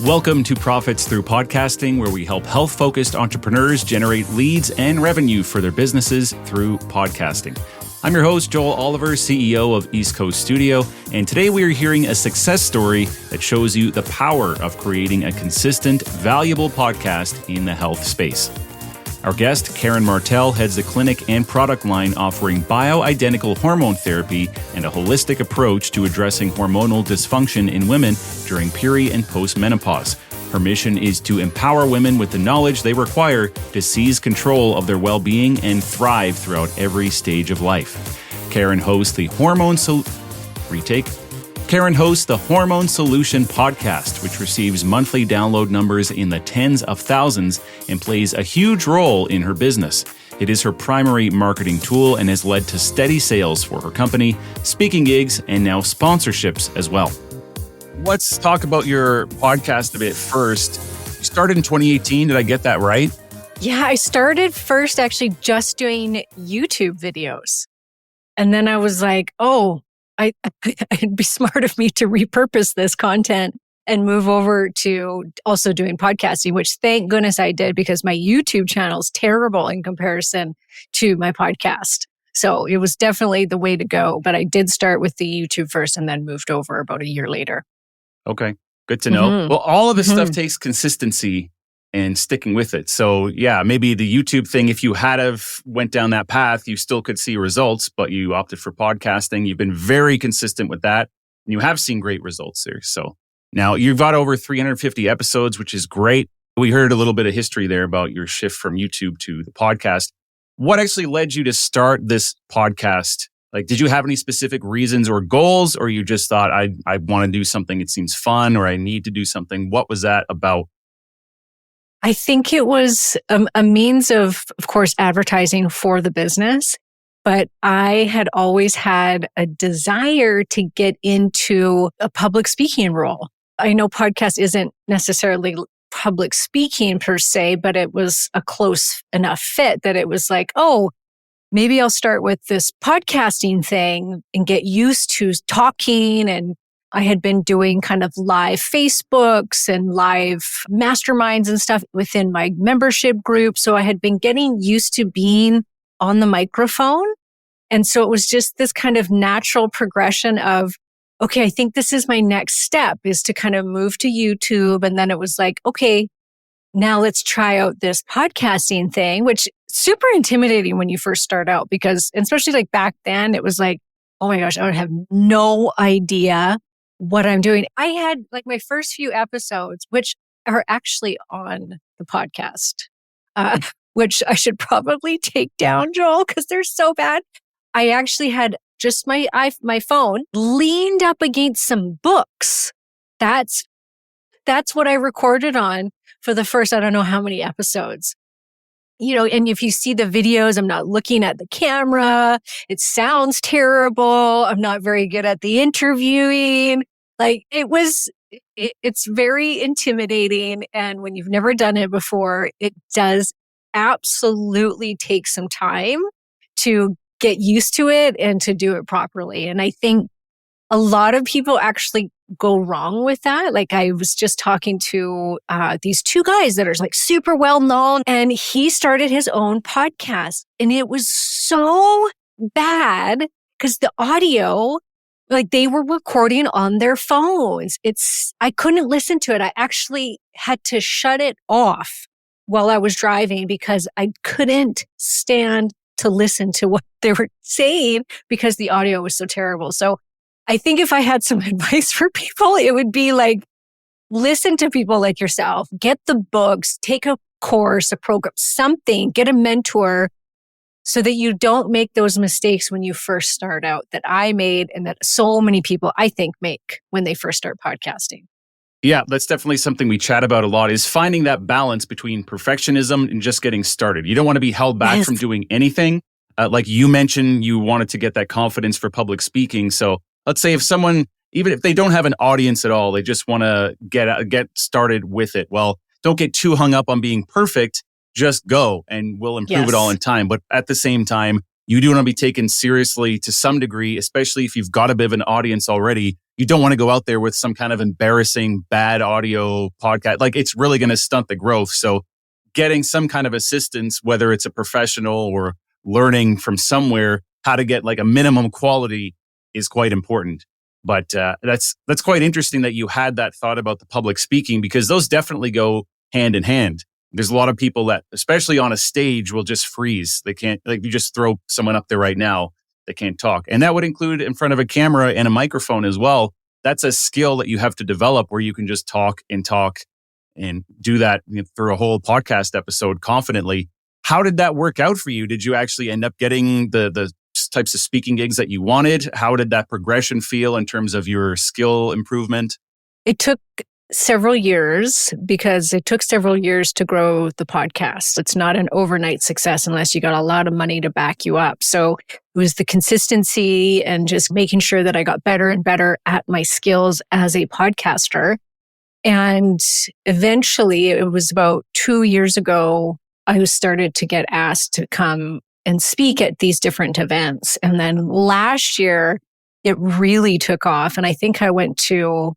Welcome to Profits Through Podcasting, where we help health-focused entrepreneurs generate leads and revenue for their businesses through podcasting. I'm your host, Joel Oliver, CEO of East Coast Studio, and today we are hearing a success story that shows you the power of creating a consistent, valuable podcast in the health space. Our guest, Karen Martel, heads the clinic and product line offering bioidentical hormone therapy and a holistic approach to addressing hormonal dysfunction in women during peri- and post-menopause. Her mission is to empower women with the knowledge they require to seize control of their well-being and thrive throughout every stage of life. Karen hosts the Hormone Solution podcast, which receives monthly download numbers in the tens of thousands and plays a huge role in her business. It is her primary marketing tool and has led to steady sales for her company, speaking gigs, and now sponsorships as well. Let's talk about your podcast a bit first. You started in 2018. Did I get that right? Yeah, I started first actually just doing YouTube videos. And then I was like, it'd be smart of me to repurpose this content and move over to also doing podcasting, which thank goodness I did because my YouTube channel is terrible in comparison to my podcast. So it was definitely the way to go. But I did start with the YouTube first and then moved over about a year later. Okay, good to know. Mm-hmm. Well, all of this stuff takes consistency and sticking with it. So yeah, maybe the YouTube thing, if you had went down that path, you still could see results, but you opted for podcasting. You've been very consistent with that and you have seen great results there. So now you've got over 350 episodes, which is great. We heard a little bit of history there about your shift from YouTube to the podcast. What actually led you to start this podcast? Like, did you have any specific reasons or goals, or you just thought, I want to do something, it seems fun, or I need to do something? What was that about? I think it was a means of course, advertising for the business. But I had always had a desire to get into a public speaking role. I know podcast isn't necessarily public speaking per se, but it was a close enough fit that it was like, maybe I'll start with this podcasting thing and get used to talking. And I had been doing kind of live Facebooks and live masterminds and stuff within my membership group. So I had been getting used to being on the microphone. And so it was just this kind of natural progression of, okay, I think this is my next step is to kind of move to YouTube. And then it was like, okay, now let's try out this podcasting thing, which super intimidating when you first start out because especially like back then, it was like, oh my gosh, I would have no idea what I'm doing. I had like my first few episodes, which are actually on the podcast, which I should probably take down, Joel, because they're so bad. I actually had just my phone leaned up against some books. That's what I recorded on for the first, I don't know how many episodes. And if you see the videos, I'm not looking at the camera. It sounds terrible. I'm not very good at the interviewing. Like it's very intimidating. And when you've never done it before, it does absolutely take some time to get used to it and to do it properly. And I think a lot of people actually go wrong with that. Like I was just talking to these two guys that are like super well known, and he started his own podcast, and it was so bad because the audio, like they were recording on their phones. I couldn't listen to it. I actually had to shut it off while I was driving because I couldn't stand to listen to what they were saying because the audio was so terrible. So I think if I had some advice for people, it would be like, listen to people like yourself, get the books, take a course, a program, something, get a mentor so that you don't make those mistakes when you first start out that I made and that so many people I think make when they first start podcasting. Yeah, that's definitely something we chat about a lot is finding that balance between perfectionism and just getting started. You don't want to be held back from doing anything. Like you mentioned, you wanted to get that confidence for public speaking. So let's say if someone, even if they don't have an audience at all, they just want to get started with it. Well, don't get too hung up on being perfect. Just go and we'll improve it all in time. But at the same time, you do want to be taken seriously to some degree, especially if you've got a bit of an audience already. you don't want to go out there with some kind of embarrassing bad audio podcast. Like it's really going to stunt the growth. So getting some kind of assistance, whether it's a professional or learning from somewhere how to get like a minimum quality is quite important. But that's quite interesting that you had that thought about the public speaking, because those definitely go hand in hand. There's a lot of people that, especially on a stage, will just freeze. They can't, like you just throw someone up there right now, they can't talk. And that would include in front of a camera and a microphone as well. That's a skill that you have to develop where you can just talk and do that through a whole podcast episode confidently. How did that work out for you? Did you actually end up getting the types of speaking gigs that you wanted? How did that progression feel in terms of your skill improvement? It took several years because it took several years to grow the podcast. It's not an overnight success unless you got a lot of money to back you up. So it was the consistency and just making sure that I got better and better at my skills as a podcaster. And eventually, it was about 2 years ago, I started to get asked to come and speak at these different events. And then last year, it really took off. And I think I went to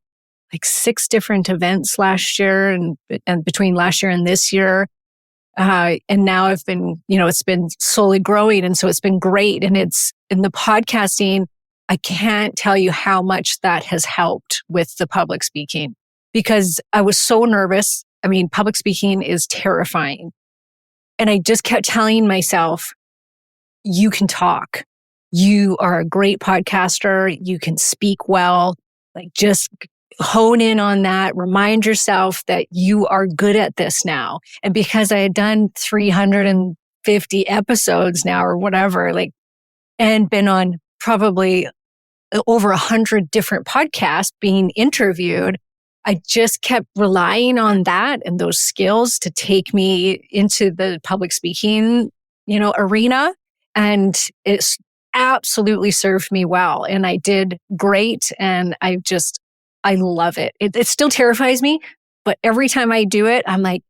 like 6 different events last year and between last year and this year. And now I've been, it's been slowly growing. And so it's been great. And it's in the podcasting, I can't tell you how much that has helped with the public speaking because I was so nervous. I mean, public speaking is terrifying. And I just kept telling myself, you can talk. You are a great podcaster. You can speak well. Like just hone in on that. Remind yourself that you are good at this now. And because I had done 350 episodes now or whatever, and been on probably over 100 different podcasts being interviewed, I just kept relying on that and those skills to take me into the public speaking, arena. And it's absolutely served me well. And I did great. And I love it. It still terrifies me, but every time I do it, I'm like,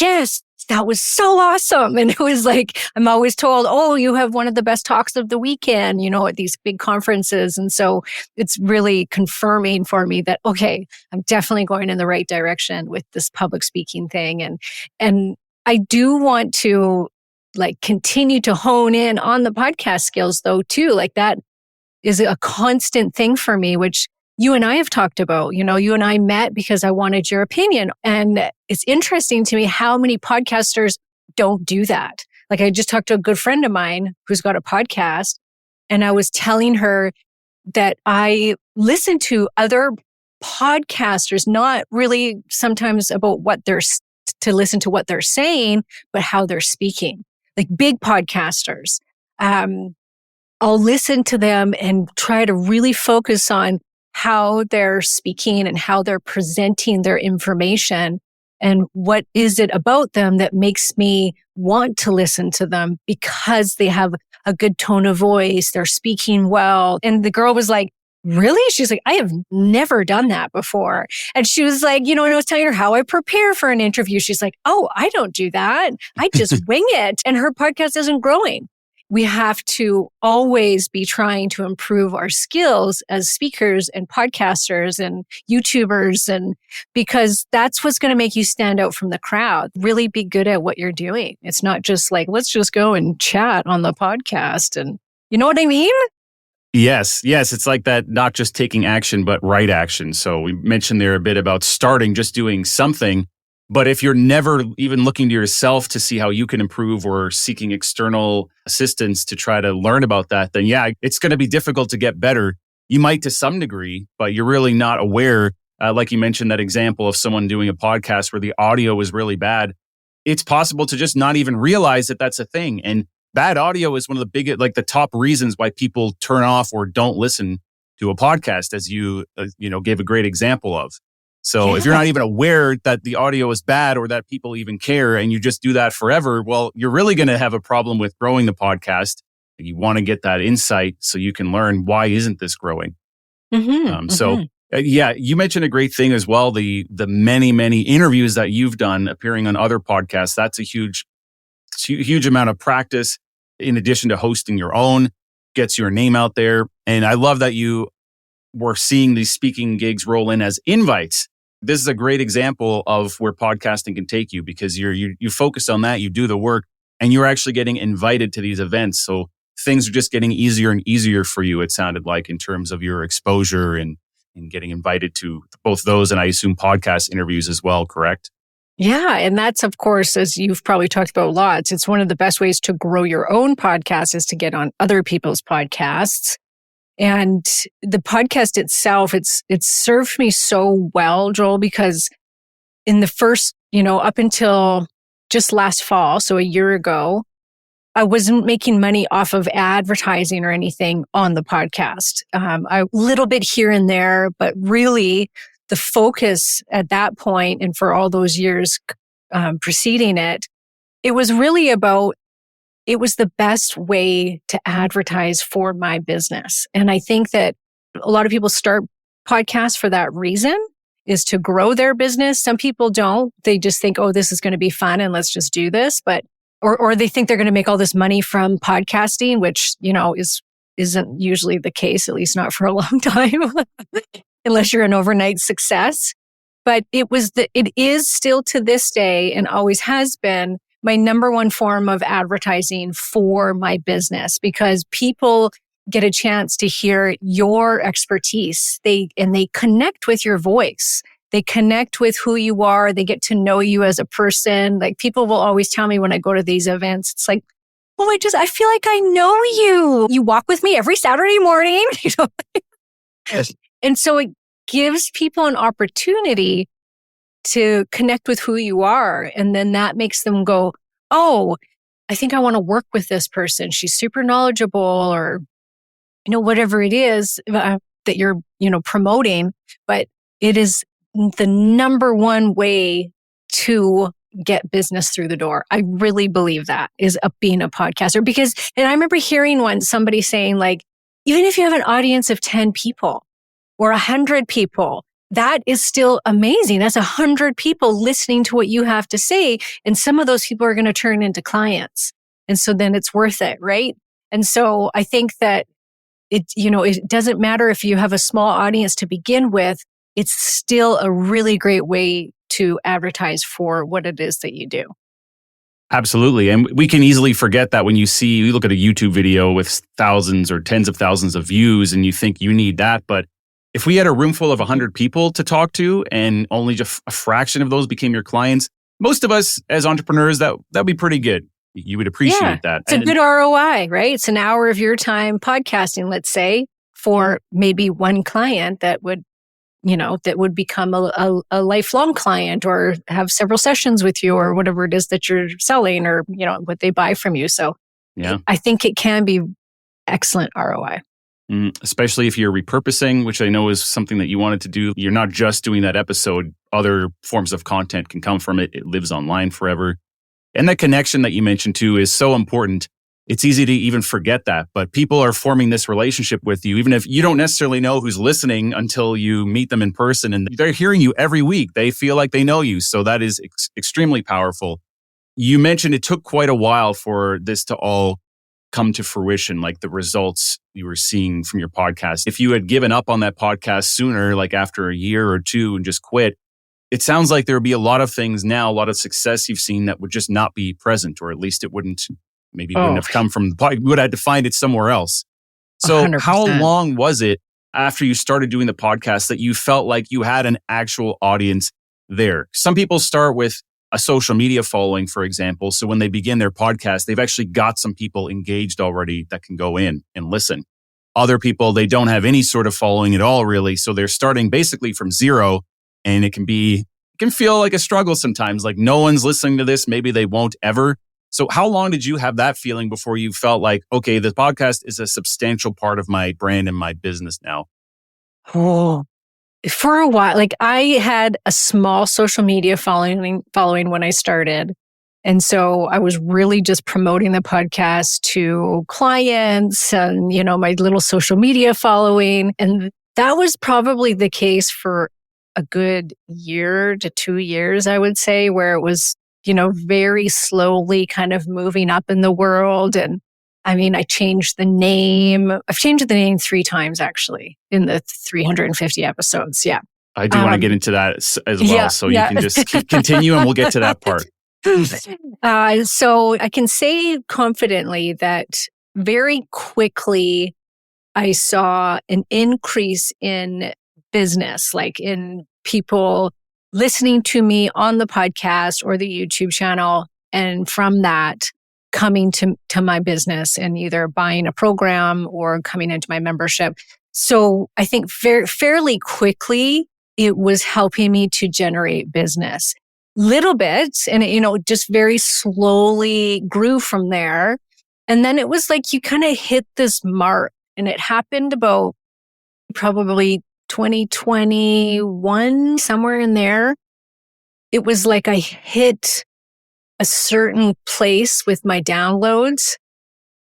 yes, that was so awesome. And it was like, I'm always told, oh, you have one of the best talks of the weekend, at these big conferences. And so it's really confirming for me that, okay, I'm definitely going in the right direction with this public speaking thing. And I do want to continue to hone in on the podcast skills though, too. Like that is a constant thing for me, which you and I have talked about. You and I met because I wanted your opinion. And it's interesting to me how many podcasters don't do that. Like I just talked to a good friend of mine who's got a podcast, and I was telling her that I listen to other podcasters, not really sometimes about to listen to what they're saying, but how they're speaking. Like big podcasters. I'll listen to them and try to really focus on how they're speaking and how they're presenting their information and what is it about them that makes me want to listen to them because they have a good tone of voice, they're speaking well. And the girl was like, really? She's like, I have never done that before. And she was like, and I was telling her how I prepare for an interview. She's like, oh, I don't do that. I just wing it. And her podcast isn't growing. We have to always be trying to improve our skills as speakers and podcasters and YouTubers, and because that's what's going to make you stand out from the crowd. Really be good at what you're doing. It's not just like, let's just go and chat on the podcast. And you know what I mean? Yes. It's like that, not just taking action, but right action. So we mentioned there a bit about starting, just doing something. But if you're never even looking to yourself to see how you can improve or seeking external assistance to try to learn about that, then it's going to be difficult to get better. You might to some degree, but you're really not aware. Like you mentioned that example of someone doing a podcast where the audio is really bad. It's possible to just not even realize that that's a thing. And bad audio is one of the biggest, the top reasons why people turn off or don't listen to a podcast, as you gave a great example of. So if you're not even aware that the audio is bad or that people even care and you just do that forever, well, you're really going to have a problem with growing the podcast. You want to get that insight so you can learn, why isn't this growing? You mentioned a great thing as well. The many, many interviews that you've done appearing on other podcasts. That's a huge amount of practice in addition to hosting your own, gets your name out there. And I love that you we're seeing these speaking gigs roll in as invites. This is a great example of where podcasting can take you, because you focus on that, you do the work, and you're actually getting invited to these events. So things are just getting easier and easier for you, it sounded like, in terms of your exposure and getting invited to both those and I assume podcast interviews as well, correct? Yeah. And that's, of course, as you've probably talked about lots, it's one of the best ways to grow your own podcast is to get on other people's podcasts. And the podcast itself, it's served me so well, Joel, because in the first, up until just last fall, so a year ago, I wasn't making money off of advertising or anything on the podcast. A little bit here and there, but really the focus at that point and for all those years preceding it, it was really about, it was the best way to advertise for my business. And I think that a lot of people start podcasts for that reason, is to grow their business. Some people don't. They just think, oh, this is going to be fun and let's just do this. But Or they think they're going to make all this money from podcasting, which, isn't usually the case, at least not for a long time, unless you're an overnight success. But it is still to this day and always has been my number one form of advertising for my business, because people get a chance to hear your expertise. They connect with your voice. They connect with who you are. They get to know you as a person. Like, people will always tell me when I go to these events, it's like, oh, I feel like I know you. You walk with me every Saturday morning. Yes. And so it gives people an opportunity to connect with who you are. And then that makes them go, oh, I think I want to work with this person. She's super knowledgeable, or, whatever it is that you're, promoting. But it is the number one way to get business through the door. I really believe that is being a podcaster, because, and I remember hearing once somebody saying, like, even if you have an audience of 10 people or 100 people, that is still amazing. That's 100 people listening to what you have to say. And some of those people are going to turn into clients. And so then it's worth it, right? And so I think that it doesn't matter if you have a small audience to begin with. It's still a really great way to advertise for what it is that you do. Absolutely. And we can easily forget that when you look at a YouTube video with thousands or tens of thousands of views and you think you need that. But if we had a room full of 100 people to talk to and only just a fraction of those became your clients, most of us as entrepreneurs, that'd be pretty good. You would appreciate that. It's a good ROI, right? It's an hour of your time podcasting, let's say, for maybe one client that would become a lifelong client, or have several sessions with you, or whatever it is that you're selling, or, what they buy from you. So yeah, I think it can be excellent ROI. Especially if you're repurposing, which I know is something that you wanted to do. You're not just doing that episode. Other forms of content can come from it. It lives online forever. And that connection that you mentioned too is so important. It's easy to even forget that, but people are forming this relationship with you, even if you don't necessarily know who's listening until you meet them in person, and they're hearing you every week. They feel like they know you. So that is extremely powerful. You mentioned it took quite a while for this to all come to fruition, like the results you were seeing from your podcast. If you had given up on that podcast sooner, like after a year or two, and just quit, it sounds like there would be a lot of things now, a lot of success you've seen that would just not be present, or at least it wouldn't have come from the podcast. You would have had to find it somewhere else. So 100%. How long was it after you started doing the podcast that you felt like you had an actual audience there? Some people start with a social media following, for example. So when they begin their podcast, they've actually got some people engaged already that can go in and listen. Other people, they don't have any sort of following at all, really. So they're starting basically from zero, and it can feel like a struggle sometimes. Like, no one's listening to this. Maybe they won't ever. So how long did you have that feeling before you felt like, okay, the podcast is a substantial part of my brand and my business now? Oh, for a while, like, I had a small social media following when I started. And so I was really just promoting the podcast to clients and, my little social media following. And that was probably the case for a good year to 2 years, I would say, where it was, very slowly kind of moving up in the world. And I mean, I changed the name. I've changed the name 3 times actually in the 350 episodes. Yeah. I do want to get into that as well. Yeah, So yeah. you can just continue and we'll get to that part. So I can say confidently that very quickly I saw an increase in business, like in people listening to me on the podcast or the YouTube channel. And from that, coming to my business and either buying a program or coming into my membership. So I think fairly quickly, it was helping me to generate business. Little bits, and just very slowly grew from there. And then it was like you kind of hit this mark, and it happened about probably 2021, somewhere in there. It was like I hit a certain place with my downloads.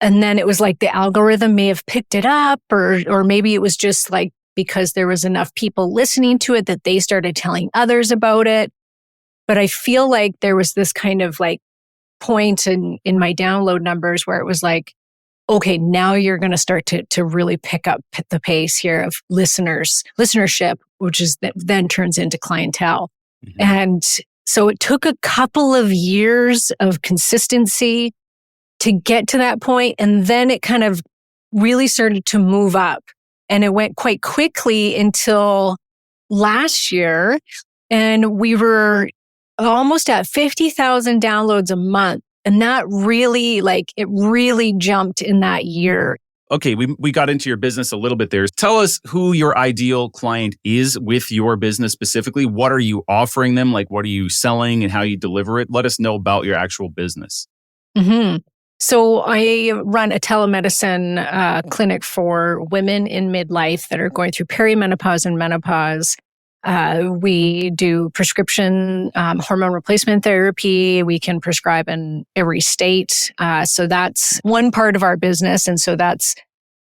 And then it was like the algorithm may have picked it up, or maybe it was just like because there was enough people listening to it that they started telling others about it. But I feel like there was this kind of like point in my download numbers where it was like, okay, now you're going to start to really pick up the pace here of listenership, which is that then turns into clientele. Mm-hmm. And so it took a couple of years of consistency to get to that point. And then it kind of really started to move up, and it went quite quickly until last year. And we were almost at 50,000 downloads a month. And that really, it really jumped in that year. Okay, we got into your business a little bit there. Tell us who your ideal client is with your business specifically. What are you offering them? Like, what are you selling and how you deliver it? Let us know about your actual business. Mm-hmm. So I run a telemedicine clinic for women in midlife that are going through perimenopause and menopause. We do prescription hormone replacement therapy. We can prescribe in every state. So that's one part of our business. And so that's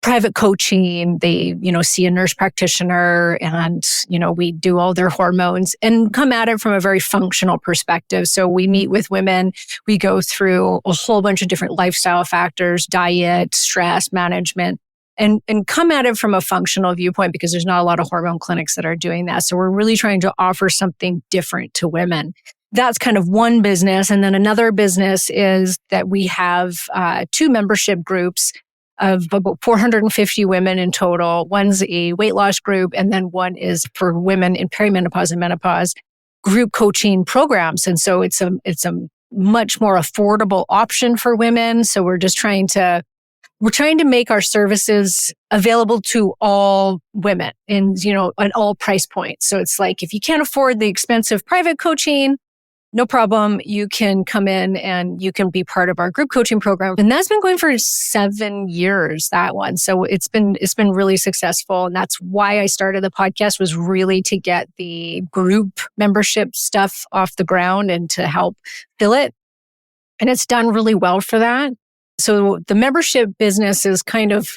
private coaching. They, see a nurse practitioner and, we do all their hormones and come at it from a very functional perspective. So we meet with women. We go through a whole bunch of different lifestyle factors, diet, stress management, and come at it from a functional viewpoint because there's not a lot of hormone clinics that are doing that. So we're really trying to offer something different to women. That's kind of one business. And then another business is that we have 2 membership groups of about 450 women in total. One's a weight loss group, and then one is for women in perimenopause and menopause group coaching programs. And so it's a much more affordable option for women. So we're trying to make our services available to all women and, at all price points. So it's like, if you can't afford the expensive private coaching, no problem. You can come in and you can be part of our group coaching program. And that's been going for 7 years, that one. So it's been really successful. And that's why I started the podcast, was really to get the group membership stuff off the ground and to help fill it. And it's done really well for that. So the membership business is kind of,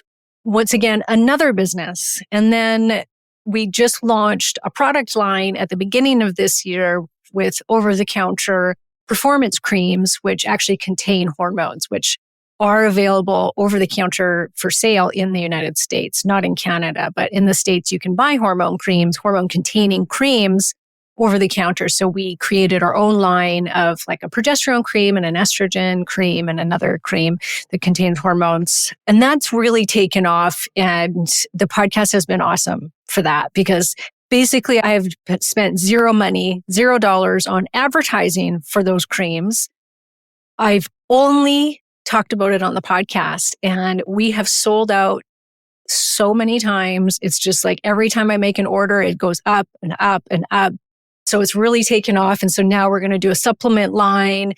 once again, another business. And then we just launched a product line at the beginning of this year with over-the-counter performance creams, which actually contain hormones, which are available over-the-counter for sale in the United States, not in Canada. But in the States, you can buy hormone-containing creams over the counter. So we created our own line of like a progesterone cream and an estrogen cream and another cream that contains hormones. And that's really taken off. And the podcast has been awesome for that because basically I have spent $0 on advertising for those creams. I've only talked about it on the podcast and we have sold out so many times. It's just like every time I make an order, it goes up and up and up. So it's really taken off. And so now we're going to do a supplement line.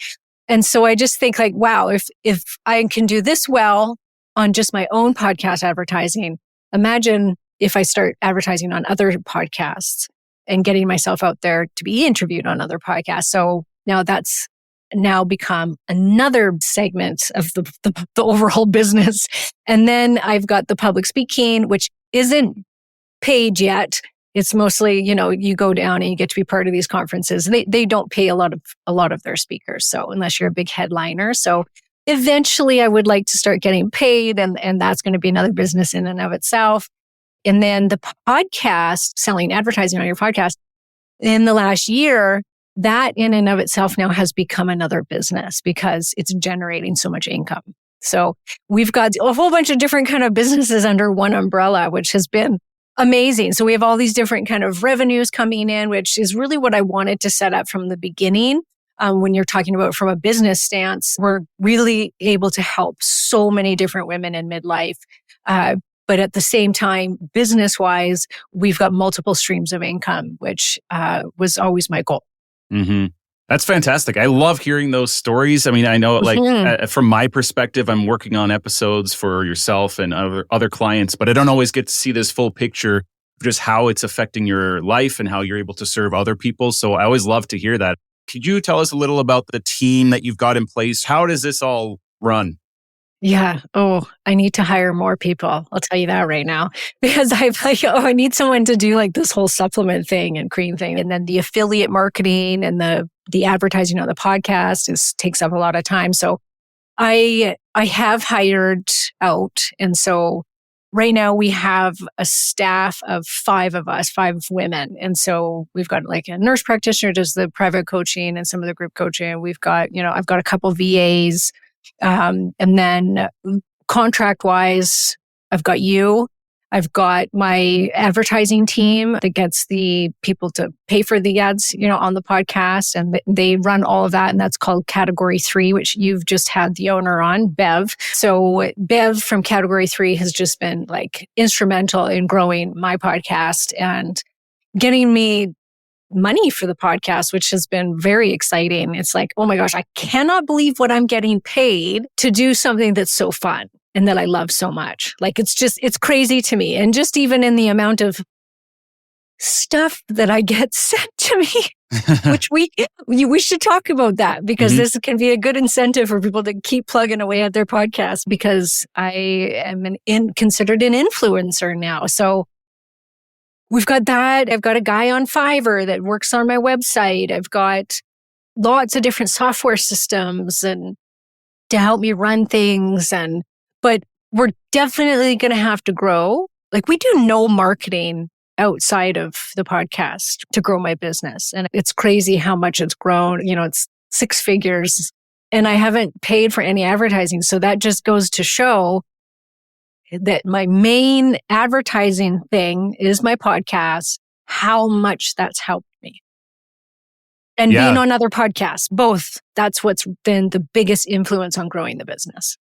And so I just think like, wow, if I can do this well on just my own podcast advertising, imagine if I start advertising on other podcasts and getting myself out there to be interviewed on other podcasts. So now that's now become another segment of the overall business. And then I've got the public speaking, which isn't paid yet. It's mostly, you go down and you get to be part of these conferences. They don't pay a lot of their speakers. So unless you're a big headliner. So eventually I would like to start getting paid, and that's going to be another business in and of itself. And then the podcast, selling advertising on your podcast, in the last year, that in and of itself now has become another business because it's generating so much income. So we've got a whole bunch of different kind of businesses under one umbrella, which has been amazing. So we have all these different kind of revenues coming in, which is really what I wanted to set up from the beginning. When you're talking about from a business stance, we're really able to help so many different women in midlife. But at the same time, business-wise, we've got multiple streams of income, which was always my goal. Mm-hmm. That's fantastic. I love hearing those stories. I mean, I know from my perspective, I'm working on episodes for yourself and other clients, but I don't always get to see this full picture of just how it's affecting your life and how you're able to serve other people. So I always love to hear that. Could you tell us a little about the team that you've got in place? How does this all run? Yeah. Oh, I need to hire more people. I'll tell you that right now, because I need someone to do like this whole supplement thing and cream thing. And then the affiliate marketing and the advertising on the podcast takes up a lot of time. So I have hired out. And so right now we have a staff of 5 of us, 5 women. And so we've got like a nurse practitioner who does the private coaching and some of the group coaching. We've got, I've got a couple VAs. And then contract wise, I've got you. I've got my advertising team that gets the people to pay for the ads, on the podcast, and they run all of that. And that's called Category 3, which you've just had the owner on, Bev. So Bev from Category 3 has just been like instrumental in growing my podcast and getting me money for the podcast, which has been very exciting. It's like, oh my gosh, I cannot believe what I'm getting paid to do something that's so fun and that I love so much. Like, it's crazy to me. And just even in the amount of stuff that I get sent to me, which we should talk about that, because this can be a good incentive for people to keep plugging away at their podcast, because I am considered an influencer now. So we've got that. I've got a guy on Fiverr that works on my website. I've got lots of different software systems and to help me run things. But we're definitely going to have to grow. Like, we do no marketing outside of the podcast to grow my business. And it's crazy how much it's grown. It's 6 figures and I haven't paid for any advertising. So that just goes to show that my main advertising thing is my podcast, how much that's helped me. And being on other podcasts, both, that's what's been the biggest influence on growing the business.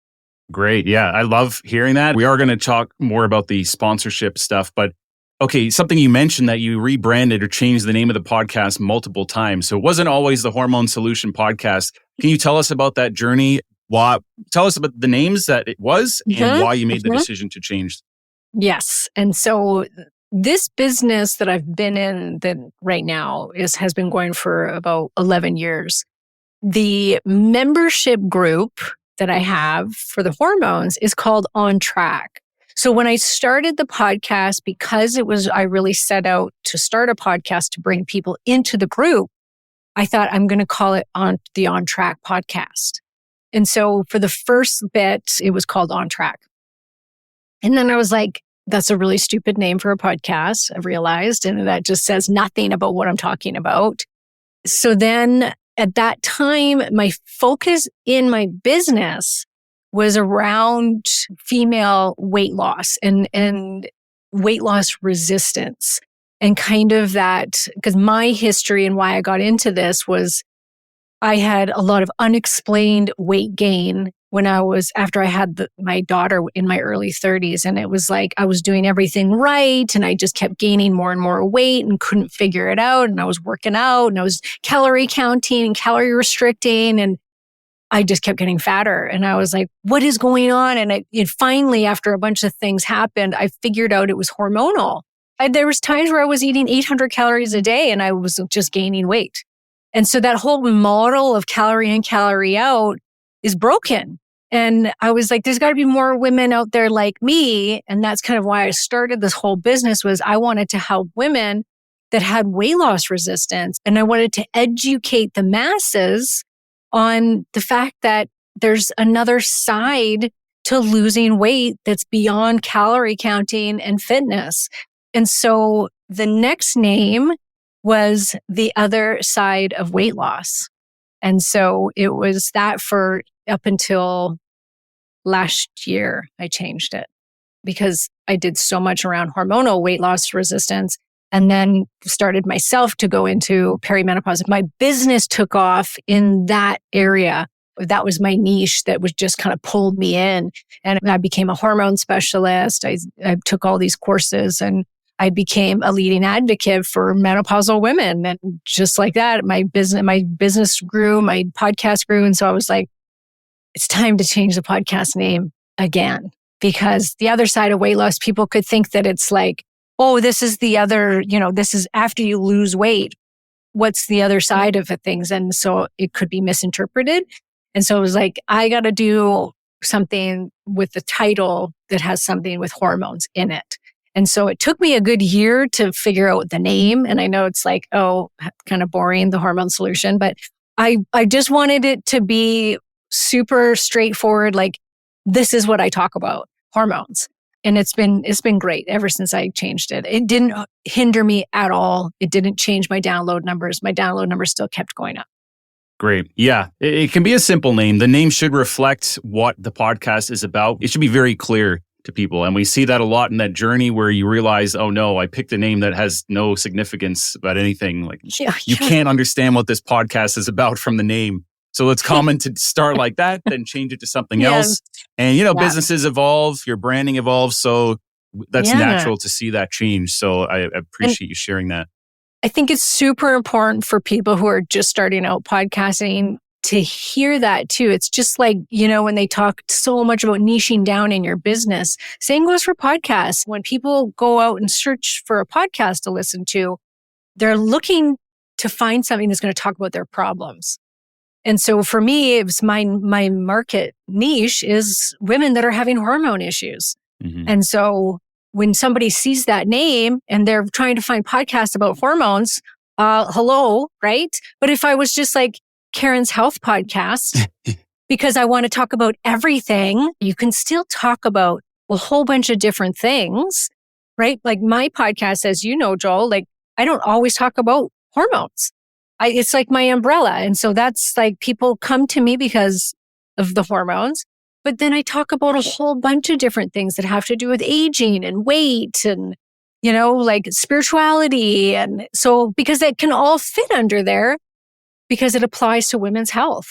Great. Yeah, I love hearing that. We are going to talk more about the sponsorship stuff, but okay, something you mentioned that you rebranded or changed the name of the podcast multiple times. So it wasn't always the Hormone Solution Podcast. Can you tell us about that journey? Tell us about the names that it was and why you made the decision to change. Yes. And so this business that I've been in right now has been going for about 11 years. The membership group that I have for the hormones is called On Track. So when I started the podcast, because I really set out to start a podcast to bring people into the group, I thought I'm going to call it the On Track podcast. And so for the first bit, it was called On Track. And then I was like, that's a really stupid name for a podcast, I've realized. And that just says nothing about what I'm talking about. So then at that time, my focus in my business was around female weight loss and weight loss resistance. And kind of that, because my history and why I got into this was I had a lot of unexplained weight gain after I had my daughter in my early 30s. And it was like I was doing everything right. And I just kept gaining more and more weight and couldn't figure it out. And I was working out and I was calorie counting and calorie restricting. And I just kept getting fatter. And I was like, what is going on? And finally, after a bunch of things happened, I figured out it was hormonal. There was times where I was eating 800 calories a day and I was just gaining weight. And so that whole model of calorie in, calorie out is broken. And I was like, there's got to be more women out there like me. And that's kind of why I started this whole business, was I wanted to help women that had weight loss resistance. And I wanted to educate the masses on the fact that there's another side to losing weight that's beyond calorie counting and fitness. And so the next name was the other side of weight loss. And so it was that for up until last year, I changed it because I did so much around hormonal weight loss resistance and then started myself to go into perimenopause. My business took off in that area. That was my niche that was just kind of pulled me in. And I became a hormone specialist. I took all these courses and I became a leading advocate for menopausal women. And just like that, my business grew, my podcast grew. And so I was like, it's time to change the podcast name again, because the other side of weight loss, people could think that it's like, oh, this is the other, this is after you lose weight. What's the other side of things? And so it could be misinterpreted. And so it was like, I got to do something with the title that has something with hormones in it. And so it took me a good year to figure out the name. And I know it's like, oh, kind of boring, the hormone solution, but I just wanted it to be super straightforward. Like, this is what I talk about, hormones. And it's been great ever since I changed it. It didn't hinder me at all. It didn't change my download numbers. My download numbers still kept going up. Great. Yeah. It can be a simple name. The name should reflect what the podcast is about. It should be very clear to people. And we see that a lot in that journey where you realize, oh no, I picked a name that has no significance about anything. Like you can't understand what this podcast is about from the name. So it's common to start like that, then change it to something else. And, businesses evolve, your branding evolves. So that's natural to see that change. So I appreciate you sharing that. I think it's super important for people who are just starting out podcasting to hear that too. It's just like, when they talk so much about niching down in your business, same goes for podcasts. When people go out and search for a podcast to listen to, they're looking to find something that's going to talk about their problems. And so for me, it was my market niche is women that are having hormone issues. Mm-hmm. And so when somebody sees that name and they're trying to find podcasts about hormones, hello, right? But if I was just like Karen's health podcast, because I want to talk about everything, you can still talk about a whole bunch of different things, right? Like my podcast, as you know, Joel, like I don't always talk about hormones. It's like my umbrella. And so that's like people come to me because of the hormones. But then I talk about a whole bunch of different things that have to do with aging and weight and, like spirituality. And so because it can all fit under there because it applies to women's health.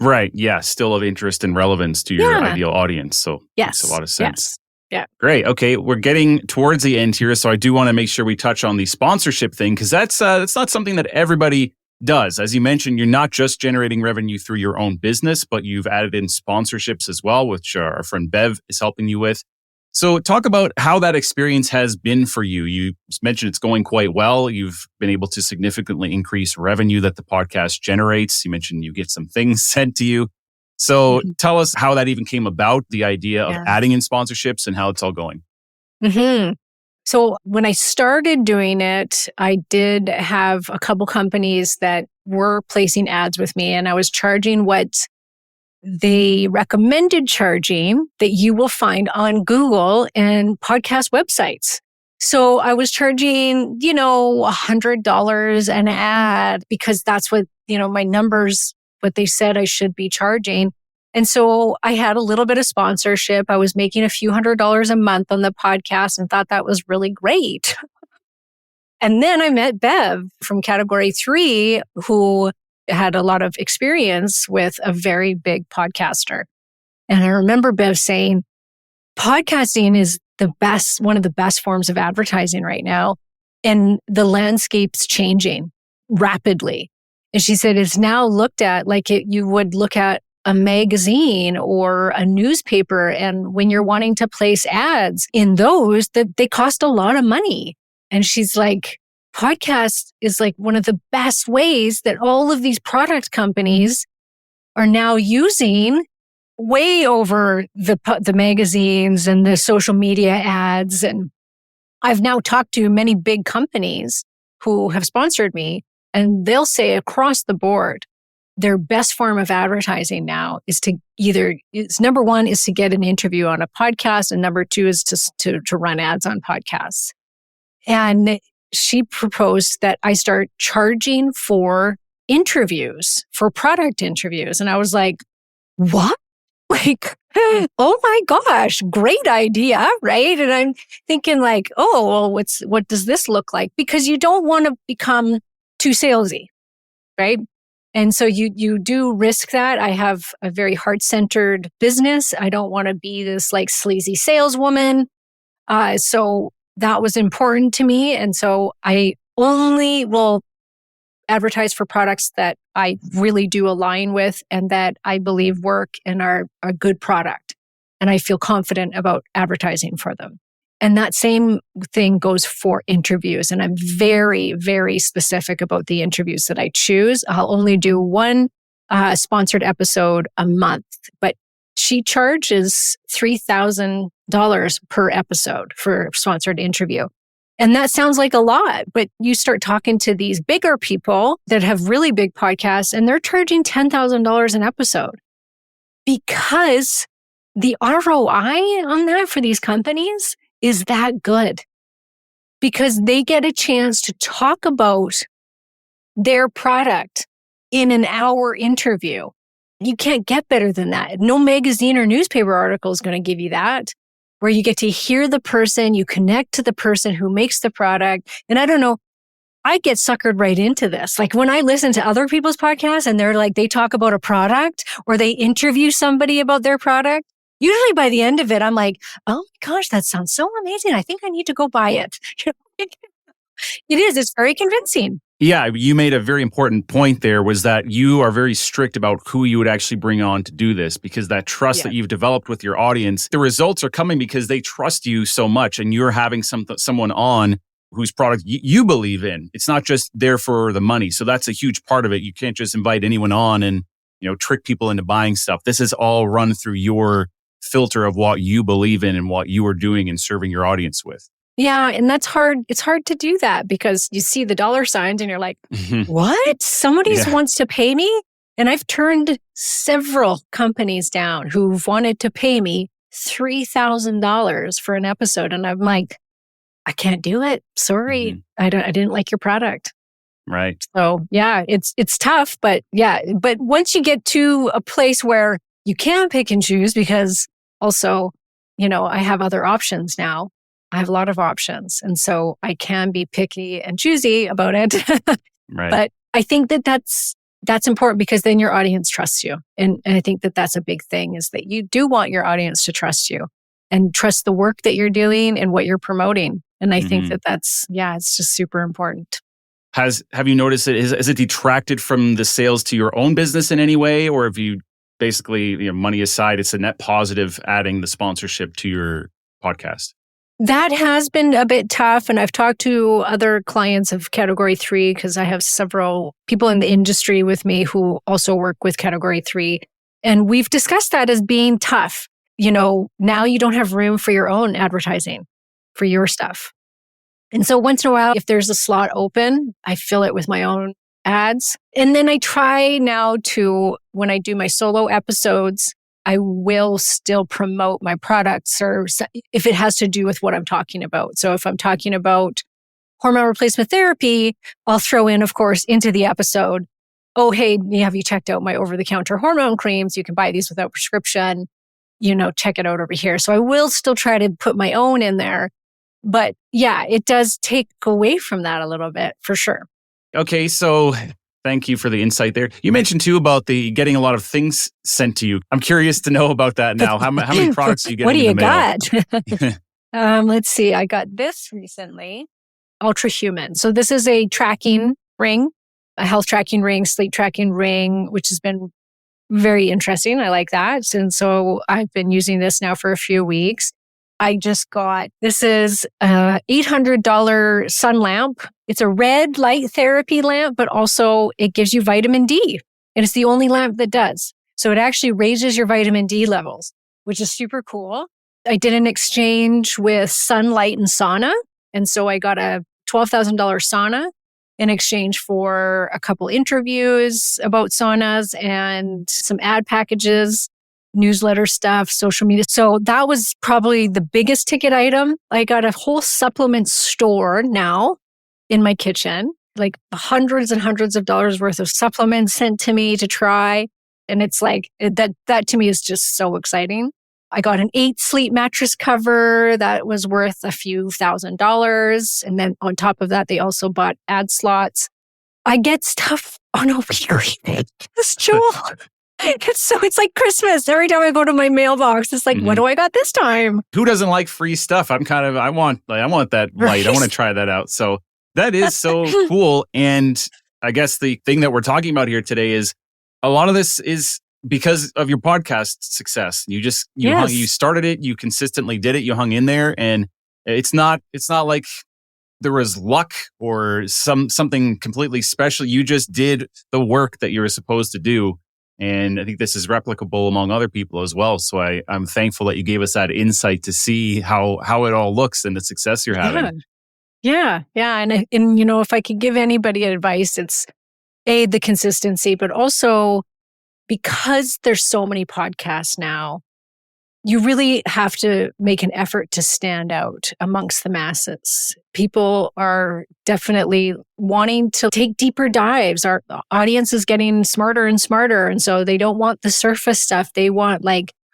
Right. Yeah. Still of interest and relevance to your ideal audience. So makes a lot of sense. Yes. Yeah. Great. Okay. We're getting towards the end here. So I do want to make sure we touch on the sponsorship thing because that's not something that everybody does. As you mentioned, you're not just generating revenue through your own business, but you've added in sponsorships as well, which our friend Bev is helping you with. So talk about how that experience has been for you. You mentioned it's going quite well. You've been able to significantly increase revenue that the podcast generates. You mentioned you get some things sent to you. So tell us how that even came about, the idea of adding in sponsorships and how it's all going. Mm-hmm. So when I started doing it, I did have a couple companies that were placing ads with me, and I was charging what they recommended charging that you will find on Google and podcast websites. So I was charging, $100 an ad because that's what, my numbers, what they said I should be charging. And so I had a little bit of sponsorship. I was making a few $100s a month on the podcast and thought that was really great. And then I met Bev from Category 3, who had a lot of experience with a very big podcaster. And I remember Bev saying, podcasting is one of the best forms of advertising right now. And the landscape's changing rapidly. And she said, it's now looked at like you would look at a magazine or a newspaper. And when you're wanting to place ads in those, that they cost a lot of money. And she's like, podcast is like one of the best ways that all of these product companies are now using way over the magazines and the social media ads. And I've now talked to many big companies who have sponsored me, and they'll say across the board, their best form of advertising now is to number one is to get an interview on a podcast, and number two is to run ads on podcasts. And she proposed that I start charging for interviews, for product interviews. And I was like, what? Like, oh my gosh, great idea, right? And I'm thinking like, oh, well, what does this look like? Because you don't want to become too salesy, right? And so you do risk that. I have a very heart-centered business. I don't want to be this like sleazy saleswoman. So that was important to me. And so I only will advertise for products that I really do align with and that I believe work and are a good product. And I feel confident about advertising for them. And that same thing goes for interviews. And I'm very, very specific about the interviews that I choose. I'll only do one sponsored episode a month, but she charges $3,000 per episode for a sponsored interview. And that sounds like a lot, but you start talking to these bigger people that have really big podcasts and they're charging $10,000 an episode because the ROI on that for these companies is that good because they get a chance to talk about their product in an hour interview. You can't get better than that. No magazine or newspaper article is going to give you that, where you get to hear the person, you connect to the person who makes the product. And I don't know, I get suckered right into this. Like when I listen to other people's podcasts and they're like, they talk about a product or they interview somebody about their product. Usually by the end of it, I'm like, oh my gosh, that sounds so amazing. I think I need to go buy it. It is. It's very convincing. Yeah, you made a very important point there was that you are very strict about who you would actually bring on to do this because that trust that you've developed with your audience, the results are coming because they trust you so much and you're having someone on whose product you believe in. It's not just there for the money. So that's a huge part of it. You can't just invite anyone on and, trick people into buying stuff. This is all run through your filter of what you believe in and what you are doing and serving your audience with. Yeah. And that's hard. It's hard to do that because you see the dollar signs and you're like, what? Somebody wants to pay me? And I've turned several companies down who've wanted to pay me $3,000 for an episode. And I'm like, I can't do it. Sorry. I didn't like your product. Right. So yeah, it's tough, but once you get to a place where you can pick and choose because also, I have other options now. I have a lot of options. And so I can be picky and choosy about it. Right. But I think that that's important because then your audience trusts you. And I think that that's a big thing is that you do want your audience to trust you and trust the work that you're doing and what you're promoting. And I think that's it's just super important. Have you noticed it? Has it detracted from the sales to your own business in any way? Or have you basically, money aside, it's a net positive adding the sponsorship to your podcast? That has been a bit tough. And I've talked to other clients of Category 3 because I have several people in the industry with me who also work with Category 3. And we've discussed that as being tough. Now you don't have room for your own advertising for your stuff. And so once in a while, if there's a slot open, I fill it with my own ads. And then I try now to, when I do my solo episodes, I will still promote my products or if it has to do with what I'm talking about. So if I'm talking about hormone replacement therapy, I'll throw in, of course, into the episode, oh, hey, have you checked out my over-the-counter hormone creams? You can buy these without prescription. Check it out over here. So I will still try to put my own in there. But yeah, it does take away from that a little bit for sure. Okay, so thank you for the insight there. You mentioned too about the getting a lot of things sent to you. I'm curious to know about that now. How many products are you getting in the mail? Let's see. I got this recently, Ultra Human. So this is a tracking ring, a health tracking ring, sleep tracking ring, which has been very interesting. I like that. And so I've been using this now for a few weeks. I just got, this is a $800 sun lamp. It's a red light therapy lamp, but also it gives you vitamin D. And it's the only lamp that does. So it actually raises your vitamin D levels, which is super cool. I did an exchange with Sunlight and Sauna. And so I got a $12,000 sauna in exchange for a couple interviews about saunas and some ad packages, newsletter stuff, social media. So that was probably the biggest ticket item. I got a whole supplement store now in my kitchen, like hundreds and hundreds of dollars worth of supplements sent to me to try. And it's like, that to me is just so exciting. I got an 8 sleep mattress cover that was worth a few $1,000s. And then on top of that, they also bought ad slots. I get stuff on a weekly basis, Joel. It's like Christmas. Every time I go to my mailbox, it's like, what do I got this time? Who doesn't like free stuff? I want that light. I want to try that out. So that is so cool. And I guess the thing that we're talking about here today is a lot of this is because of your podcast success. You started it, you consistently did it, you hung in there, and it's not like there was luck or something completely special. You just did the work that you were supposed to do. And I think this is replicable among other people as well. So I'm thankful that you gave us that insight to see how it all looks and the success you're having. Yeah. And if I could give anybody advice, it's the consistency, but also because there's so many podcasts now, you really have to make an effort to stand out amongst the masses. People are definitely wanting to take deeper dives. Our audience is getting smarter and smarter. And so they don't want the surface stuff. They want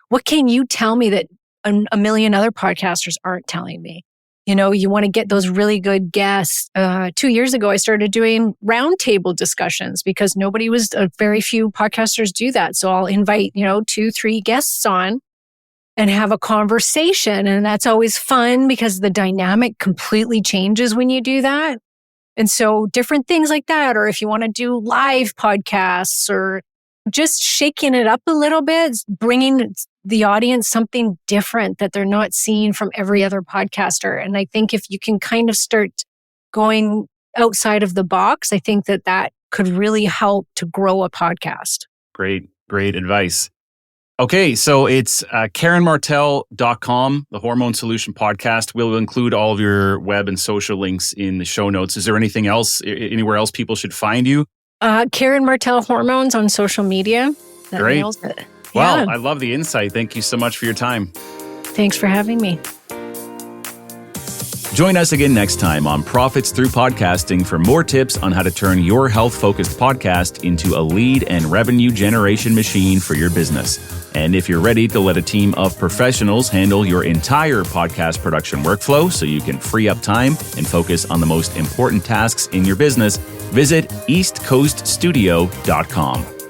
what can you tell me that a million other podcasters aren't telling me? You want to get those really good guests. 2 years ago, I started doing roundtable discussions because very few podcasters do that. So I'll invite, 2-3 guests on and have a conversation. And that's always fun because the dynamic completely changes when you do that. And so different things like that, or if you want to do live podcasts or just shaking it up a little bit, bringing the audience something different that they're not seeing from every other podcaster. And I think if you can kind of start going outside of the box, I think that could really help to grow a podcast. Great advice. Okay, so it's KarenMartel.com, the Hormone Solution Podcast. We'll include all of your web and social links in the show notes. Is there anything else, anywhere else people should find you? Karen Martel Hormones on social media. That Great. Nails it. Wow, Yeah. I love the insight. Thank you so much for your time. Thanks for having me. Join us again next time on Profits Through Podcasting for more tips on how to turn your health-focused podcast into a lead and revenue generation machine for your business. And if you're ready to let a team of professionals handle your entire podcast production workflow so you can free up time and focus on the most important tasks in your business, visit eastcoaststudio.com.